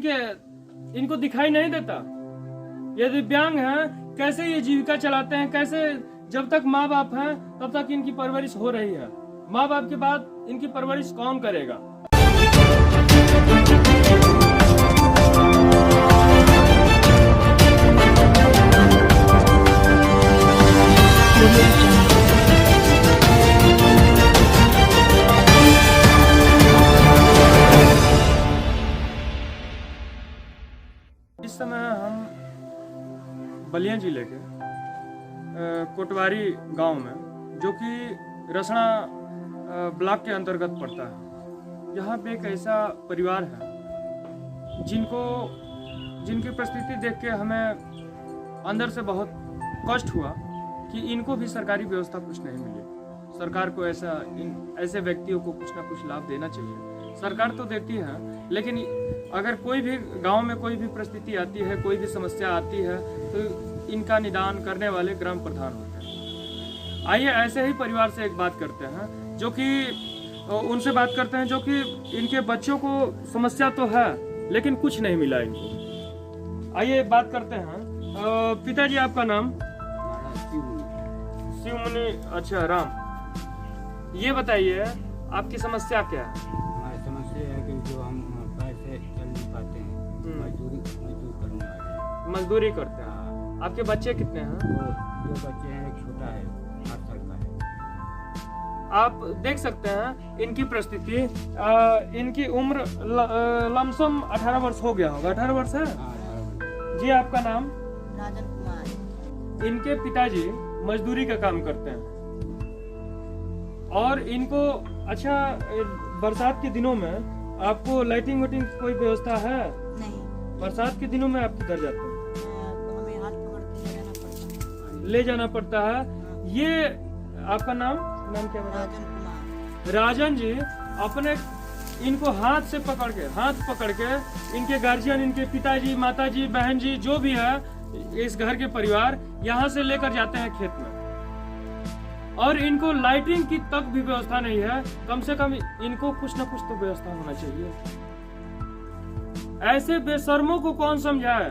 इनको दिखाई नहीं देता। ये दिव्यांग हैं, कैसे ये जीविका चलाते हैं, कैसे जब तक माँ बाप हैं तब तक इनकी परवरिश हो रही है। माँ बाप के बाद इनकी परवरिश कौन करेगा? इस समय हम बलिया जिले के कोटवारी गांव में, जो कि रसना ब्लॉक के अंतर्गत पड़ता है, यहाँ पे एक ऐसा परिवार है जिनकी परिस्थिति देख के हमें अंदर से बहुत कष्ट हुआ कि इनको भी सरकारी व्यवस्था कुछ नहीं मिली। सरकार को ऐसे व्यक्तियों को कुछ ना कुछ लाभ देना चाहिए। सरकार तो देती है, लेकिन अगर कोई भी गांव में कोई भी परिस्थिति आती है, कोई भी समस्या आती है, तो इनका निदान करने वाले ग्राम प्रधान होते हैं। आइए ऐसे ही परिवार से एक बात करते हैं, उनसे बात करते हैं जो कि इनके बच्चों को समस्या तो है लेकिन कुछ नहीं मिला इनको। आइए बात करते हैं। पिताजी, आपका नाम? शिवमुनि। अच्छा, राम। ये बताइए आपकी समस्या क्या है? हमारी समस्या है कि जो हम पैसे चल नहीं पाते हैं, मजदूरी करने वाले हैं। मजदूरी करते हैं। आपके बच्चे कितने हैं? दो बच्चे हैं, एक छोटा है, 8 साल का है। आप देख सकते हैं इनकी परिस्थिति। इनकी उम्र लमसम 18 वर्ष हो गया होगा। 18 वर्ष है जी। आपका नाम? राजन कुमार। इनके पिताजी मजदूरी का काम करते हैं और इनको अच्छा बरसात के दिनों में आपको लाइटिंग वाइटिंग कोई व्यवस्था है? नहीं। बरसात के दिनों में आप किधर जाते हैं? तो हमें हाथ पकड़ के ले जाना पड़ता है। ये आपका नाम क्या है? राजन कुमार। राजन जी अपने इनको हाथ पकड़ के इनके गार्जियन, इनके पिताजी, माताजी, बहन जी, जो भी है इस घर के परिवार, यहाँ से लेकर जाते हैं खेत में, और इनको लाइटिंग की तक भी व्यवस्था नहीं है। कम से कम इनको कुछ न कुछ तो व्यवस्था होना चाहिए। ऐसे बेशर्मों को कौन समझाए?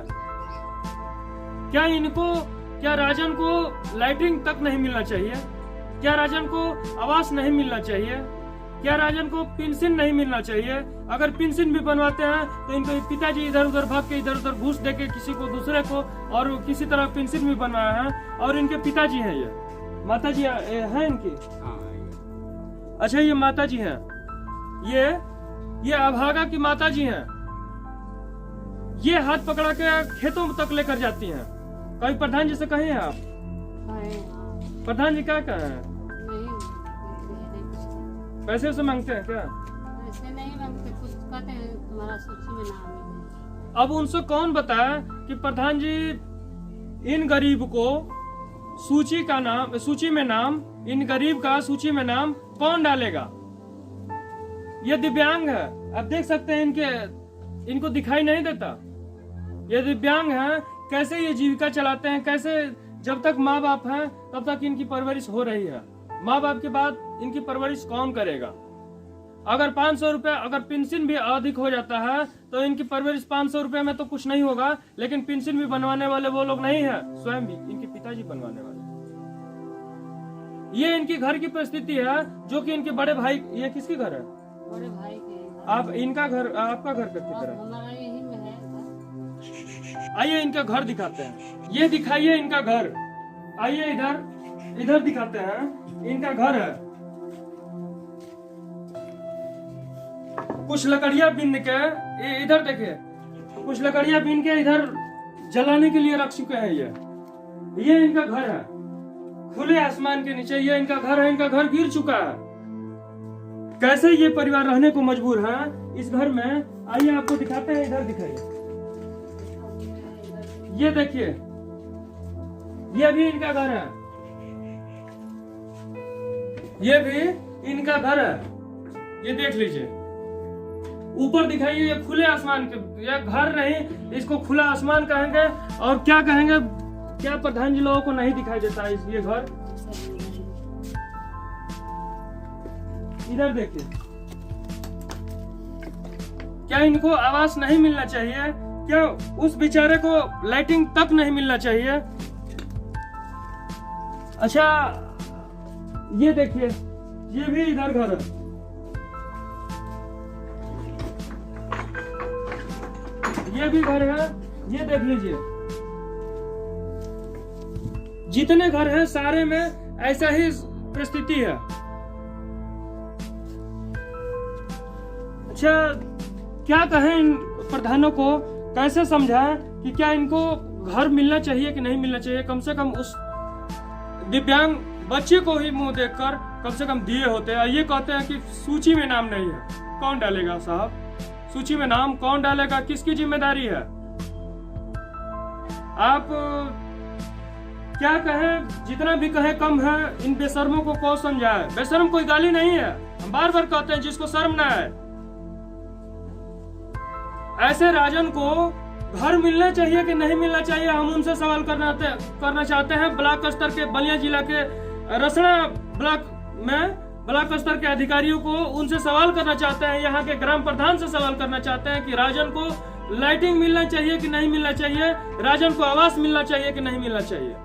क्या राजन को लाइटिंग तक नहीं मिलना चाहिए? क्या राजन को आवास नहीं मिलना चाहिए? क्या राजन को पेंशन नहीं मिलना चाहिए? अगर पेंशन भी बनवाते हैं तो इनके पिताजी इधर उधर भाग के इधर उधर घूस देके किसी को दूसरे को, और किसी तरह पेंशन भी बनवाया है। और इनके पिताजी हैं, ये माताजी हैं इनकी? अच्छा, ये माताजी हैं। ये अभागा की माताजी हैं। ये हाथ पकड़ा के खेतों तक लेकर जाती हैं। कभी प्रधान जी से कहे हैं आप? प्रधान जी क्या कहे हैं? पैसे से मांगते हैं क्या? पैसे नहीं मांगते, कुछ कहते हैं तुम्हारा सूची में नाम है। अब उनसे कौन बताए कि प्रधान जी इन गरीब को सूची में नाम, इन गरीब का सूची में नाम कौन डालेगा? ये दिव्यांग है, आप देख सकते हैं इनको दिखाई नहीं देता। ये दिव्यांग है, कैसे ये जीविका चलाते हैं, कैसे जब तक माँ बाप हैं तब तक इनकी परवरिश हो रही है। माँ बाप के बाद इनकी परवरिश कौन करेगा? अगर 500 रुपए, अगर पेंशन भी अधिक हो जाता है तो इनकी परवरिश 500 रुपए में तो कुछ नहीं होगा, लेकिन पेंशन भी बनवाने वाले वो लोग नहीं है, स्वयं भी इनके पिताजी बनवाने वाले। ये इनकी घर की परिस्थिति है, जो कि इनके बड़े भाई, ये किसके घर है? बड़े भाई के। आप इनका घर, आपका घर किधर है? हमारा यही में है। आइए इनका घर दिखाते हैं। ये दिखाइए इनका घर। आइए इधर दिखाते हैं। इनका घर है। कुछ लकड़ियां बीन के, इधर देखिए, कुछ लकड़ियां बीन के इधर जलाने के लिए रख चुके हैं। ये इनका घर है, खुले आसमान के नीचे। ये इनका घर है। इनका घर गिर चुका है। कैसे ये परिवार रहने को मजबूर है इस घर में? आइए आपको दिखाते हैं। इधर दिखाइए, ये देखिए, ये भी इनका घर है। ये भी इनका घर है। ये देख लीजिए, ऊपर दिखाइए। ये खुले आसमान के, ये घर नहीं, इसको खुला आसमान कहेंगे। और क्या कहेंगे? क्या प्रधान जी लोगों को नहीं दिखाई देता है ये घर? इधर देखिए, क्या इनको आवास नहीं मिलना चाहिए? क्या उस बेचारे को लाइटिंग तक नहीं मिलना चाहिए? अच्छा, ये देखिए, ये भी इधर घर है। ये भी घर है, ये देख लीजिए। जितने घर हैं सारे में ऐसा ही परिस्थिति है। अच्छा, क्या कहें इन प्रधानों को, कैसे समझाएं कि क्या इनको घर मिलना चाहिए कि नहीं मिलना चाहिए? कम से कम उस दिव्यांग बच्चे को ही मुंह देखकर कम से कम दिए होते हैं। ये कहते हैं कि सूची में नाम नहीं है। कौन डालेगा साहब? सूची में नाम कौन डालेगा? किसकी जिम्मेदारी है? आप क्या कहें, जितना भी कहें कम है। इन बेशर्मों को कौन समझाए? बेशर्म कोई गाली नहीं है, हम बार बार कहते हैं जिसको शर्म ना है। ऐसे राजन को घर मिलना चाहिए कि नहीं मिलना चाहिए, हम उनसे सवाल करना चाहते हैं। ब्लॉक स्तर के, बलिया जिला के रसना ब्लॉक में ब्लॉक स्तर के अधिकारियों को उनसे सवाल करना चाहते हैं। यहाँ के ग्राम प्रधान से सवाल करना चाहते हैं कि राजन को लाइटिंग मिलना चाहिए कि नहीं मिलना चाहिए, राजन को आवास मिलना चाहिए कि नहीं मिलना चाहिए।